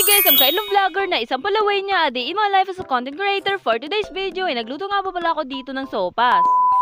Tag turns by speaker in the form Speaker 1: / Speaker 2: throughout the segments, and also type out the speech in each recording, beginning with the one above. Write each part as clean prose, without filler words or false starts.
Speaker 1: Hi guys, I'm Kyle Vlogger na isang palaway niya a day in my life as a content creator. For today's video ay nagluto nga po pala ako dito ng sopas.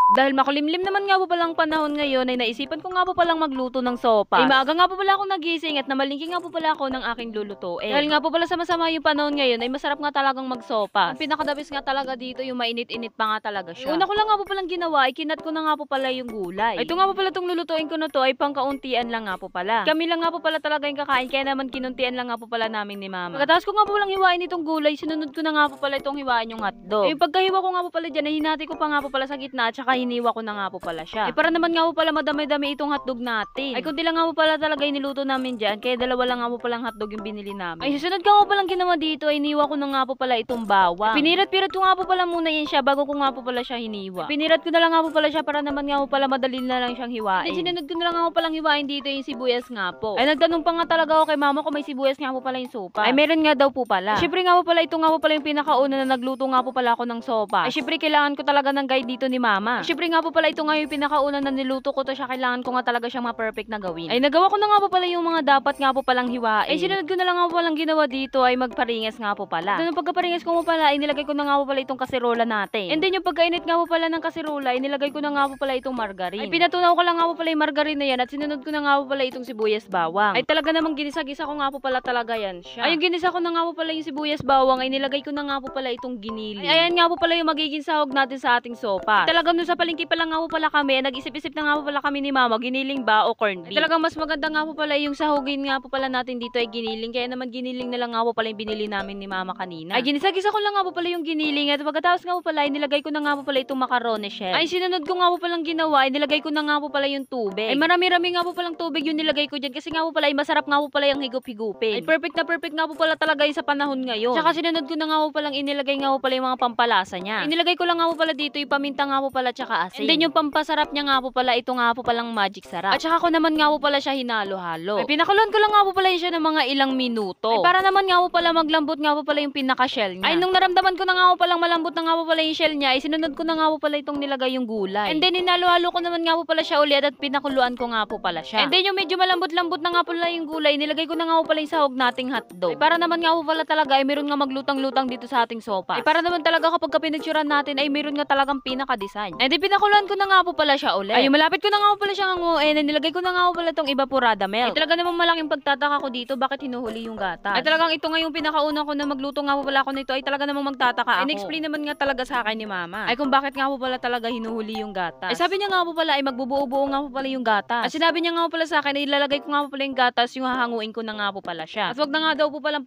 Speaker 1: Dahil makulimlim naman nga po palang panahon ngayon ay naisipan ko nga po palang magluto ng sopas. Ay maaga nga po pala ako nagising at namalingki nga po pala ako ng aking lulutuin. Dahil nga po pala sama-sama yung panahon ngayon ay masarap nga talagang magsopas. Ang pinakadabis nga talaga dito yung mainit-init pa nga talaga siya. Una ko lang nga po palang ginawa ay kinat ko na nga po pala yung gulay. Ay ito nga po pala itong lulutuin ko na to ay pangkauntian lang nga po pala. Kami lang nga po pala talaga yung kakain kaya naman kinuntian lang nga po pala namin ni mama. Pagkatapos ko nga po palang hiwain itong gulay, sinunod ko na nga po pala itong hiwain yung hotdog. Ay pagkahiwa ko nga po pala dyan ay hinati ko pa nga po pala sa gitna at saka hiniwa ko na nga po pala siya. Ay para naman nga po pala madami-dami itong hotdog natin. Ay kunti lang nga po pala talaga yung niluto namin dyan kaya dalawa lang nga po palang hotdog yung binili namin. Ay susunod ko nga po palang ginawa dito ay hiniwa ko na nga po pala itong bawang. Pinirat-pirat ko nga po pala muna yan siya bago ko nga po pala siya hiniwa. Pinirat ko na lang nga po pala siya para naman nga po pala madali na lang siyang hiwain. Ay sinunod ko na lang nga po palang hiwain dito yung sibuyas nga po. Ay nagtanong pa nga talaga ako kay mama kung may sibuyas nga po pala yung sopa. Ay meron nga daw po pala. Syempre nga po pala ito nga po pala yung pinakauna na nagluto nga po pala ako ng sopa. Ay syempre kailangan ko talaga ng guide dito ni mama. Syempre nga po pala ito nga yung pinakauna na niluto ko to siya, kailangan ko nga talaga siyang ma-perfect na gawin. Ay nagawa ko na nga po pala yung mga dapat nga po palang hiwain. Ay sinunod ko na lang nga po palang ginawa dito ay magparingas nga po pala. At nung pagkaparingas ko po pala ay nilagay ko na nga po pala itong kasirola natin. And then yung pagkainit nga po pala ng kasirola ay nilagay ko na nga po pala itong margarine. Ay pinatunaw ko lang nga po pala yung margarine na yan at sinunod ko na nga po pala itong sibuyas bawang. Ay talaga namang ginisa-gisa ko nga po pala talaga yan siya. Ay yung ginisa ko na nga po pala yung sibuyas bawang ay nilagay ko na nga po pala itong ginili. Ay ayan nga po pala yung magiging sahog natin sa ating sopa. Ay, talagang doon sa palengke pa lang nga po pala kami, nag-isip-isip na nga po pala kami ni mama, giniling ba o corned beef. Ay, talagang mas maganda nga po pala yung sahogin nga po pala natin dito ay giniling. Kaya naman giniling na lang nga po pala yung binili namin ni mama kanina. Ay ginisa-gisa ko lang nga po pala yung giniling at pagkatapos nga po pala ay nilagay ko na nga po pala itong macaroni shell. Ay sinunod ko nga po palang ginawa ay nilagay ko na nga po pala yung tubig. Ay marami-rami nga po palang tubig yung nilagay ko dyan kasi nga po pala ay masarap nga po pala yung higup-higupin. Ay perfect nga po pala talaga yung sa panahon ngayon. Tsaka sinunod ko na nga po palang inilagay nga po pala yung mga pampalasa niya. Inilagay ko lang nga po pala dito yung paminta nga po pala tsaka asin. And then yung pampasarap niya nga po pala ito nga po palang magic sarap. At saka ko naman nga po pala siya hinalo-halo. Ay pinakuluan ko lang nga po pala siya ng mga ilang minuto. Ay para naman nga po pala maglambot nga po pala yung pinaka-shell niya. Ay nung naramdaman ko na nga po palang malambot na nga po pala yung shell niya, ay sinunod ko na nga po pala itong nilagay yung gulay. And then hinalo-halo ko naman nga po pala siya ulit at pinakuluan ko nga po pala siya. And then yung medyo malambot-lambot na nga pala yung gulay, nilagay ko na nga po pala yung sahog nating hotdog. Ay para naman nga po pala talaga ay meron nga maglutang-lutang dito sa ating sopa. Ay para naman talaga kapag pinagtsuran natin ay meron nga talagang pinaka-design. And then pinakuluan ko na nga po pala siya ulit. Ay malapit ko na nga po pala siya nganguin, and nilagay ko na nga po pala itong evaporada milk. Ay talaga namang malaking pagtataka ko dito bakit hinuhuli yung gatas. Ay talagang ito nga yung pinakauna ko na magluto nga po pala ako nito ay talaga namang magtataka ako. In-explain naman nga talaga sa akin ni mama. Ay kung bakit nga po pala talaga hinuhuli yung gatas. Ay sabi niya nga po pala ay magbubuo-buo nga po pala yung gatas. At sinabi niya nga po pala sa akin ay ilalagay ko nga po pala yung gatas, yung hahanguin ko na nga po pala siya. At wag na nga daw po palang